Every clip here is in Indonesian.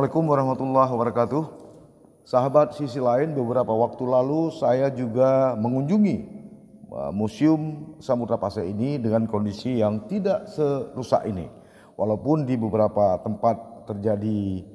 Assalamualaikum warahmatullahi wabarakatuh. Sahabat Sisi Lain, beberapa waktu lalu saya juga mengunjungi Museum Samudra Pasai ini dengan kondisi yang tidak serusak ini. Walaupun di beberapa tempat terjadi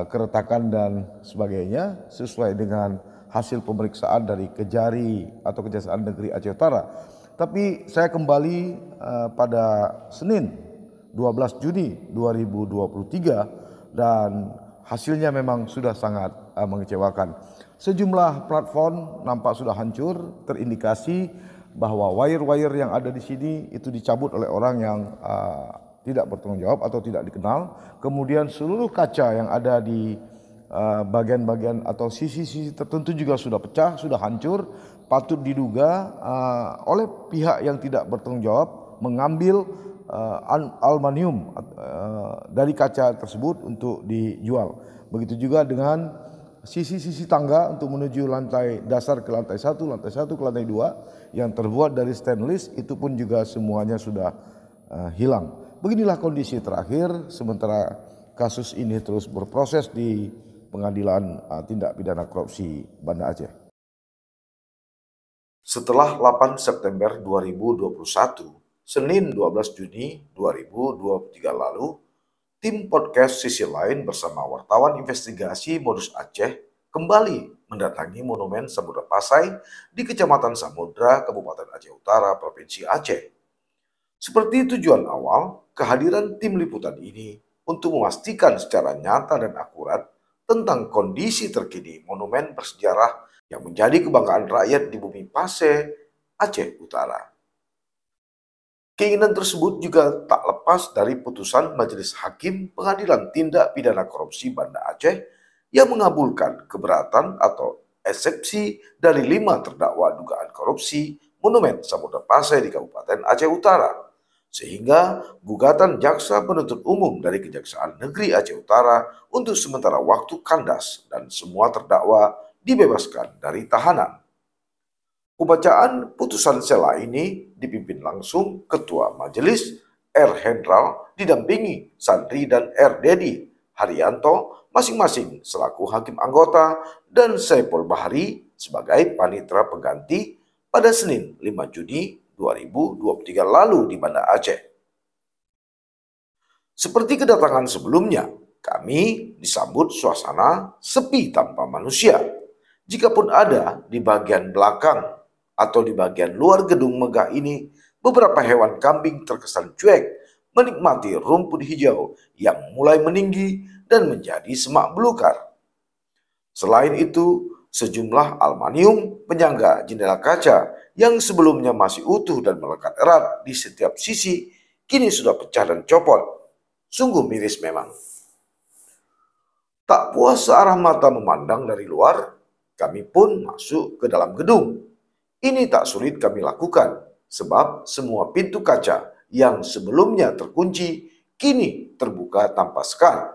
keretakan dan sebagainya sesuai dengan hasil pemeriksaan dari Kejari atau Kejaksaan Negeri Aceh Utara. Tapi saya kembali pada Senin 12 Juni 2023 dan hasilnya memang sudah sangat mengecewakan. Sejumlah platform nampak sudah hancur, terindikasi bahwa wire-wire yang ada di sini itu dicabut oleh orang yang tidak bertanggung jawab atau tidak dikenal. Kemudian seluruh kaca yang ada di bagian-bagian atau sisi-sisi tertentu juga sudah pecah, sudah hancur. Patut diduga oleh pihak yang tidak bertanggung jawab mengambil aluminium dari kaca tersebut untuk dijual. Begitu juga dengan sisi-sisi tangga untuk menuju lantai dasar ke lantai 1 ke lantai 2 yang terbuat dari stainless, itu pun juga semuanya sudah hilang. Beginilah kondisi terakhir sementara kasus ini terus berproses di Pengadilan Tindak Pidana Korupsi Banda Aceh. Setelah 8 September 2021, Senin 12 Juni 2023 lalu, tim podcast Sisi Lain bersama wartawan investigasi Modus Aceh kembali mendatangi Monumen Samudra Pasai di Kecamatan Samudra, Kabupaten Aceh Utara, Provinsi Aceh. Seperti tujuan awal, kehadiran tim liputan ini untuk memastikan secara nyata dan akurat tentang kondisi terkini monumen bersejarah yang menjadi kebanggaan rakyat di bumi Pasai, Aceh Utara. Keinginan tersebut juga tak lepas dari putusan Majelis Hakim Pengadilan Tindak Pidana Korupsi Banda Aceh yang mengabulkan keberatan atau eksepsi dari 5 terdakwa dugaan korupsi Monumen Samudra Pasai di Kabupaten Aceh Utara, sehingga gugatan jaksa penuntut umum dari Kejaksaan Negeri Aceh Utara untuk sementara waktu kandas dan semua terdakwa dibebaskan dari tahanan. Pembacaan putusan sela ini dipimpin langsung Ketua Majelis R. Hendral didampingi Sandri dan R. Dedi Haryanto masing-masing selaku hakim anggota dan Saipul Bahri sebagai panitera pengganti pada Senin 5 Juni 2023 lalu di Banda Aceh. Seperti kedatangan sebelumnya, kami disambut suasana sepi tanpa manusia. Jikapun ada di bagian belakang atau di bagian luar gedung megah ini, beberapa hewan kambing terkesan cuek menikmati rumput hijau yang mulai meninggi dan menjadi semak belukar. Selain itu, sejumlah aluminium penyangga jendela kaca yang sebelumnya masih utuh dan melekat erat di setiap sisi, kini sudah pecah dan copot. Sungguh miris memang. Tak puas searah mata memandang dari luar, kami pun masuk ke dalam gedung. Ini tak sulit kami lakukan, sebab semua pintu kaca yang sebelumnya terkunci kini terbuka tanpa sekat.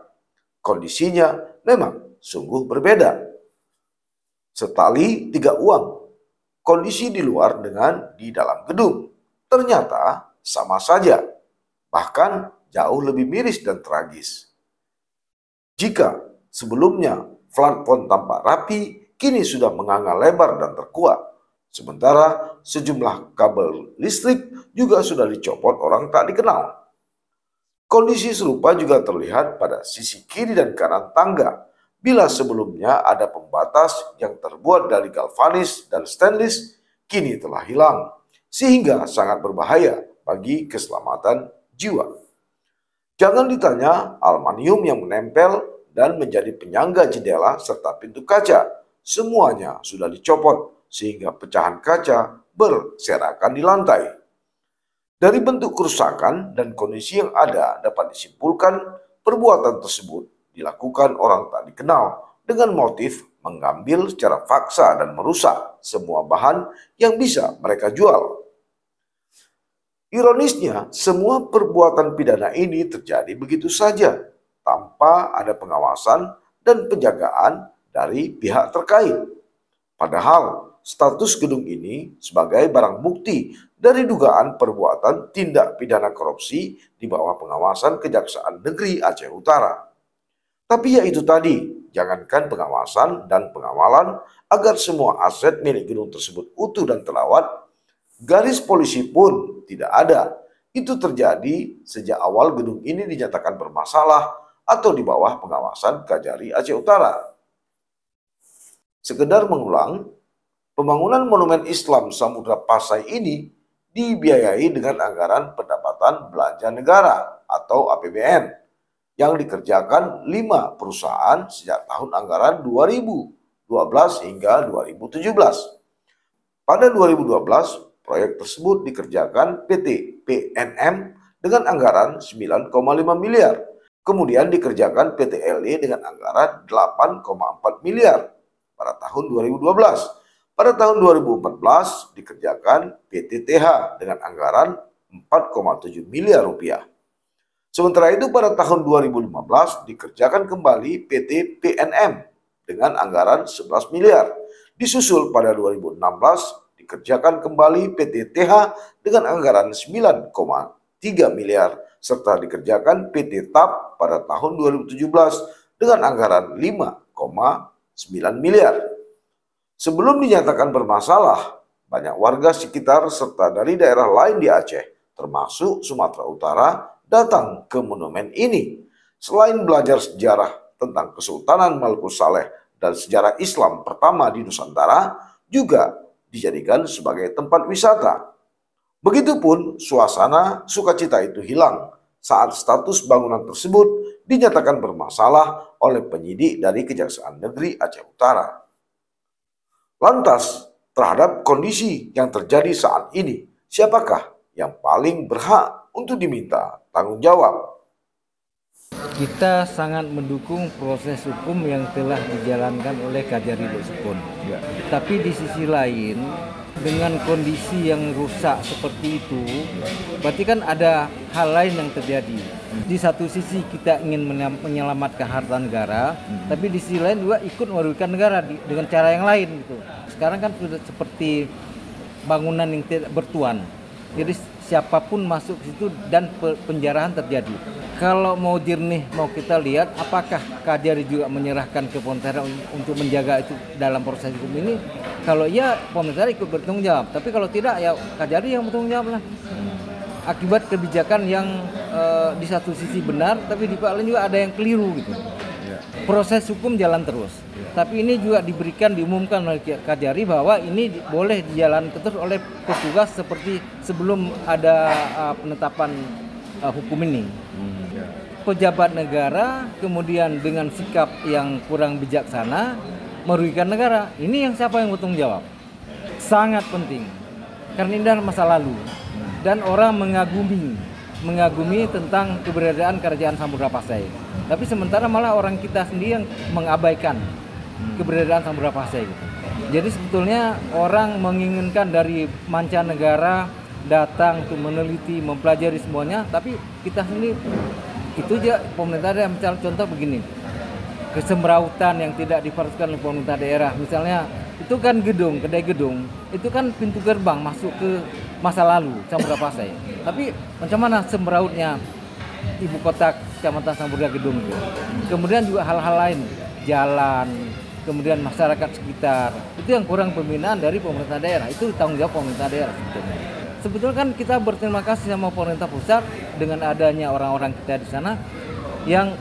Kondisinya memang sungguh berbeda. Setali 3 uang, kondisi di luar dengan di dalam gedung ternyata sama saja, bahkan jauh lebih miris dan tragis. Jika sebelumnya plafon tampak rapi, kini sudah menganga lebar dan terkuat. Sementara sejumlah kabel listrik juga sudah dicopot orang tak dikenal. Kondisi serupa juga terlihat pada sisi kiri dan kanan tangga, bila sebelumnya ada pembatas yang terbuat dari galvanis dan stainless, kini telah hilang, sehingga sangat berbahaya bagi keselamatan jiwa. Jangan ditanya aluminium yang menempel dan menjadi penyangga jendela serta pintu kaca, semuanya sudah dicopot, sehingga pecahan kaca berserakan di lantai. Dari bentuk kerusakan dan kondisi yang ada dapat disimpulkan perbuatan tersebut dilakukan orang tak dikenal dengan motif mengambil secara paksa dan merusak semua bahan yang bisa mereka jual. Ironisnya, semua perbuatan pidana ini terjadi begitu saja tanpa ada pengawasan dan penjagaan dari pihak terkait. Padahal status gedung ini sebagai barang bukti dari dugaan perbuatan tindak pidana korupsi di bawah pengawasan Kejaksaan Negeri Aceh Utara. Tapi ya itu tadi, jangankan pengawasan dan pengawalan agar semua aset milik gedung tersebut utuh dan terawat, garis polisi pun tidak ada. Itu terjadi sejak awal gedung ini dinyatakan bermasalah atau di bawah pengawasan Kajari Aceh Utara. Sekedar mengulang, pembangunan Monumen Islam Samudra Pasai ini dibiayai dengan anggaran pendapatan belanja negara atau APBN yang dikerjakan 5 perusahaan sejak tahun anggaran 2012 hingga 2017. Pada 2012, proyek tersebut dikerjakan PT PNM dengan anggaran 9,5 miliar. Kemudian dikerjakan PT LE dengan anggaran 8,4 miliar pada tahun 2012. Pada tahun 2014 dikerjakan PT TH dengan anggaran 4,7 miliar rupiah. Sementara itu pada tahun 2015 dikerjakan kembali PT PNM dengan anggaran 11 miliar. Disusul pada 2016 dikerjakan kembali PT TH dengan anggaran 9,3 miliar serta dikerjakan PT TAP pada tahun 2017 dengan anggaran 5,9 miliar. Sebelum dinyatakan bermasalah, banyak warga sekitar serta dari daerah lain di Aceh, termasuk Sumatera Utara, datang ke monumen ini. Selain belajar sejarah tentang Kesultanan Maluku Saleh dan sejarah Islam pertama di Nusantara, juga dijadikan sebagai tempat wisata. Begitupun suasana sukacita itu hilang saat status bangunan tersebut dinyatakan bermasalah oleh penyidik dari Kejaksaan Negeri Aceh Utara. Lantas, terhadap kondisi yang terjadi saat ini, siapakah yang paling berhak untuk diminta tanggung jawab? Kita sangat mendukung proses hukum yang telah dijalankan oleh Kajari Lukspon. Ya. Tapi di sisi lain, dengan kondisi yang rusak seperti itu, berarti kan ada hal lain yang terjadi. Di satu sisi kita ingin menyelamatkan harta negara, tapi di sisi lain juga ikut merugikan negara dengan cara yang lain gitu. Sekarang kan sudah seperti bangunan yang tidak bertuan. Jadi siapapun masuk ke situ dan penjarahan terjadi. Kalau mau jernih, mau kita lihat apakah Kajari juga menyerahkan ke pemerintah untuk menjaga itu dalam proses hukum ini. Kalau iya, pemerintah ikut bertanggung jawab. Tapi kalau tidak, ya Kajari yang bertanggung jawab lah. Akibat kebijakan yang di satu sisi benar, tapi di pihak lain juga ada yang keliru gitu. Proses hukum jalan terus. Tapi ini juga diumumkan oleh Kajari bahwa ini boleh dijalankan terus oleh petugas seperti sebelum ada penetapan hukum ini. Pejabat negara kemudian dengan sikap yang kurang bijaksana merugikan negara. Ini yang siapa yang bertanggung jawab? Sangat penting. Karena ini adalah masa lalu dan orang mengagumi tentang keberadaan Kerajaan Samudra Pasai. Tapi sementara malah orang kita sendiri yang mengabaikan keberadaan Samudra Pasai gitu. Jadi sebetulnya orang menginginkan dari mancanegara datang untuk meneliti, mempelajari semuanya, tapi kita sendiri itu aja pemerintah daerah. Misalnya contoh begini, kesemrautan yang tidak diharuskan oleh pemerintah daerah, misalnya itu kan kedai gedung, itu kan pintu gerbang masuk ke masa lalu Samudra Pasai. Tapi macam mana semrautnya ibu kota Kecamatan Samudra Gedung itu. Kemudian juga hal-hal lain, jalan, kemudian masyarakat sekitar, itu yang kurang pembinaan dari pemerintah daerah. Itu tanggung jawab pemerintah daerah sebetulnya. Sebetulnya kan kita berterima kasih sama pemerintah pusat dengan adanya orang-orang kita di sana yang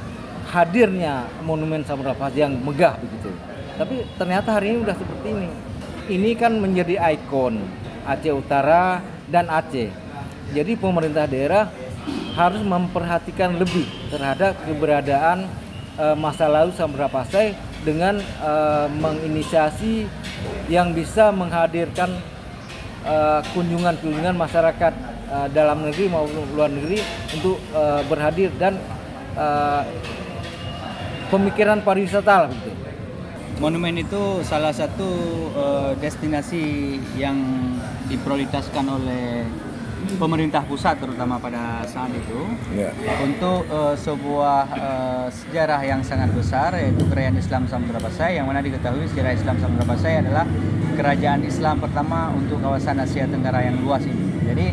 hadirnya monumen Samudra Pasai yang megah begitu. Tapi ternyata hari ini udah seperti ini. Ini kan menjadi ikon Aceh Utara dan Aceh. Jadi pemerintah daerah harus memperhatikan lebih terhadap keberadaan masa lalu Samudra Pasai dengan menginisiasi yang bisa menghadirkan kunjungan-kunjungan masyarakat dalam negeri maupun luar negeri untuk berhadir dan pemikiran pariwisata gitu. Monumen itu salah satu destinasi yang diprioritaskan oleh pemerintah pusat terutama pada saat itu untuk sebuah sejarah yang sangat besar, yaitu Kerajaan Islam Samudra Pasai, yang mana diketahui sejarah Islam Samudra Pasai adalah kerajaan Islam pertama untuk kawasan Asia Tenggara yang luas ini. Jadi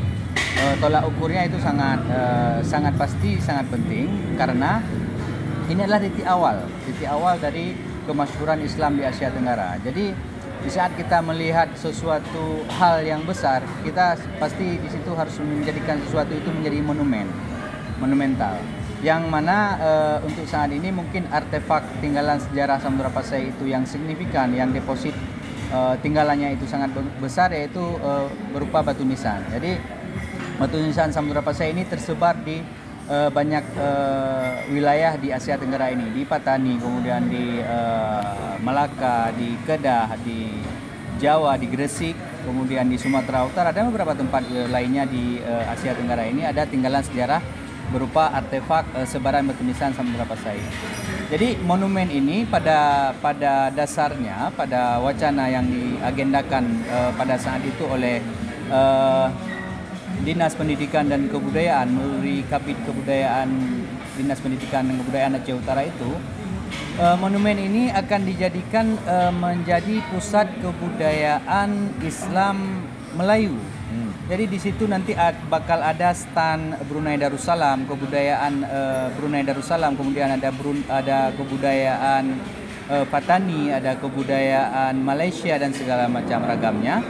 tolak ukurnya itu sangat pasti, sangat penting, karena ini adalah titik awal dari kemasyhuran Islam di Asia Tenggara. Jadi di saat kita melihat sesuatu hal yang besar, kita pasti di situ harus menjadikan sesuatu itu menjadi monumental. Yang mana untuk saat ini mungkin artefak tinggalan sejarah Samudra Pasai itu yang signifikan, yang deposit tinggalannya itu sangat besar, yaitu berupa batu nisan. Jadi batu nisan Samudra Pasai ini tersebar di banyak wilayah di Asia Tenggara ini, di Patani, kemudian di Malaka, di Kedah, di Jawa, di Gresik, kemudian di Sumatera Utara, dan beberapa tempat lainnya di Asia Tenggara ini ada tinggalan sejarah berupa artefak sebaran batu nisan Samudra Pasai. Jadi monumen ini pada dasarnya, pada wacana yang diagendakan pada saat itu oleh Dinas Pendidikan dan Kebudayaan melalui Kabid Kebudayaan Dinas Pendidikan dan Kebudayaan Aceh Utara itu, monumen ini akan dijadikan menjadi pusat kebudayaan Islam Melayu. Jadi di situ nanti bakal ada stand Brunei Darussalam, kebudayaan Brunei Darussalam, kemudian ada kebudayaan Patani, ada kebudayaan Malaysia dan segala macam ragamnya.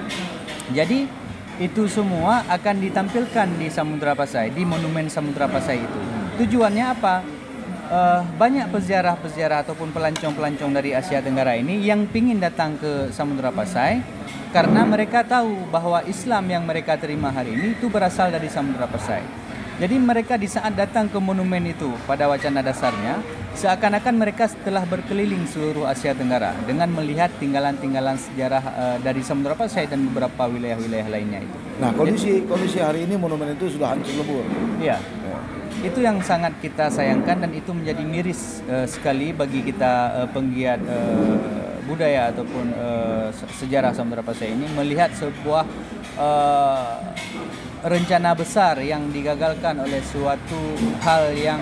Jadi itu semua akan ditampilkan di Samudra Pasai, di monumen Samudra Pasai itu. Tujuannya apa? Banyak peziarah-peziarah ataupun pelancong-pelancong dari Asia Tenggara ini yang ingin datang ke Samudra Pasai karena mereka tahu bahwa Islam yang mereka terima hari ini itu berasal dari Samudra Pasai. Jadi mereka di saat datang ke monumen itu pada wacana dasarnya, seakan-akan mereka setelah berkeliling seluruh Asia Tenggara dengan melihat tinggalan-tinggalan sejarah dari Samudra Pasai dan beberapa wilayah-wilayah lainnya itu. Nah, kondisi hari ini monumen itu sudah hancur lebur. Iya. Itu yang sangat kita sayangkan, dan itu menjadi miris sekali bagi kita penggiat budaya ataupun sejarah Samudra Pasai ini, melihat sebuah rencana besar yang digagalkan oleh suatu hal yang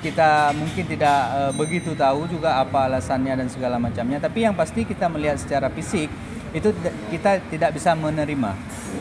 kita mungkin tidak begitu tahu juga apa alasannya dan segala macamnya. Tapi yang pasti kita melihat secara fisik itu kita tidak bisa menerima.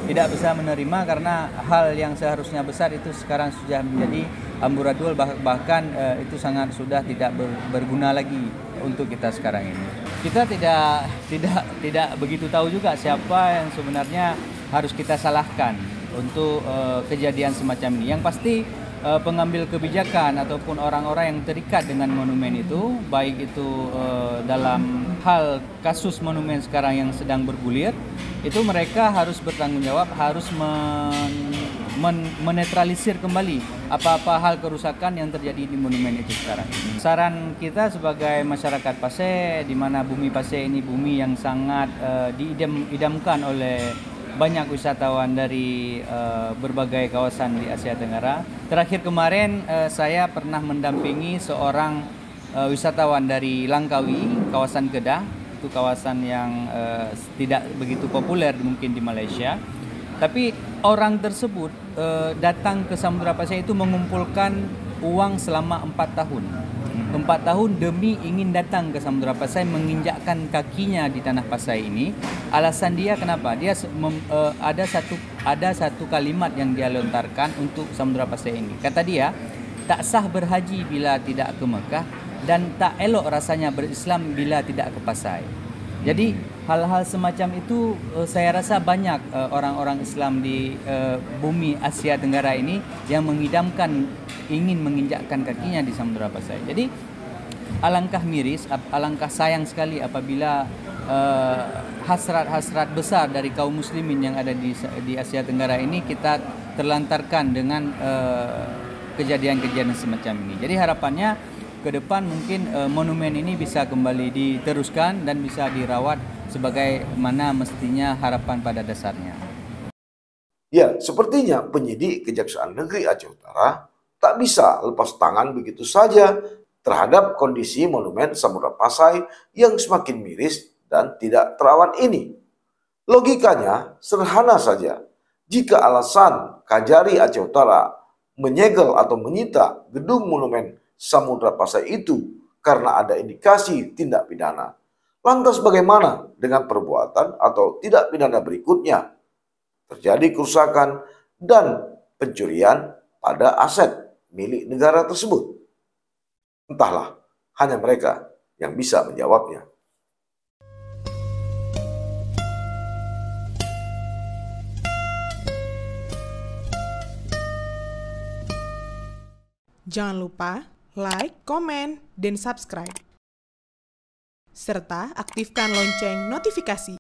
Tidak bisa menerima karena hal yang seharusnya besar itu sekarang sudah menjadi amburadul, bahkan itu sangat sudah tidak berguna lagi untuk kita sekarang ini. Kita tidak begitu tahu juga siapa yang sebenarnya harus kita salahkan untuk kejadian semacam ini. Yang pasti pengambil kebijakan ataupun orang-orang yang terikat dengan monumen itu, baik itu dalam hal kasus monumen sekarang yang sedang bergulir, itu mereka harus bertanggung jawab, harus menetralisir kembali apa-apa hal kerusakan yang terjadi di monumen itu sekarang. Saran kita sebagai masyarakat Pasai, di mana bumi Pasai ini bumi yang sangat diidamkan oleh banyak wisatawan dari berbagai kawasan di Asia Tenggara. Terakhir kemarin saya pernah mendampingi seorang wisatawan dari Langkawi, kawasan Kedah. Itu kawasan yang tidak begitu populer mungkin di Malaysia. Tapi orang tersebut datang ke Samudra Pasai itu mengumpulkan uang selama 4 tahun. 4 tahun demi ingin datang ke Samudra Pasai, menginjakkan kakinya di tanah Pasai ini. Alasan dia kenapa? Dia ada satu kalimat yang dia lontarkan untuk Samudra Pasai ini. Kata dia, tak sah berhaji bila tidak ke Mekah, dan tak elok rasanya berislam bila tidak ke Pasai. Jadi hal-hal semacam itu saya rasa banyak orang-orang Islam di bumi Asia Tenggara ini yang mengidamkan, ingin menginjakkan kakinya di Samudra Pasai. Jadi alangkah miris, alangkah sayang sekali apabila hasrat-hasrat besar dari kaum muslimin yang ada di Asia Tenggara ini kita terlantarkan dengan kejadian-kejadian semacam ini. Jadi harapannya ke depan mungkin monumen ini bisa kembali diteruskan dan bisa dirawat sebagaimana mestinya harapan pada dasarnya. Ya, sepertinya penyidik Kejaksaan Negeri Aceh Utara tak bisa lepas tangan begitu saja terhadap kondisi monumen Samudra Pasai yang semakin miris dan tidak terawat ini. Logikanya sederhana saja. Jika alasan Kajari Aceh Utara menyegel atau menyita gedung monumen Samudra Pasai itu karena ada indikasi tindak pidana, lantas bagaimana dengan perbuatan atau tindak pidana berikutnya? Terjadi kerusakan dan pencurian pada aset milik negara tersebut. Entahlah, hanya mereka yang bisa menjawabnya. Jangan lupa like, komen, dan subscribe. Serta aktifkan lonceng notifikasi.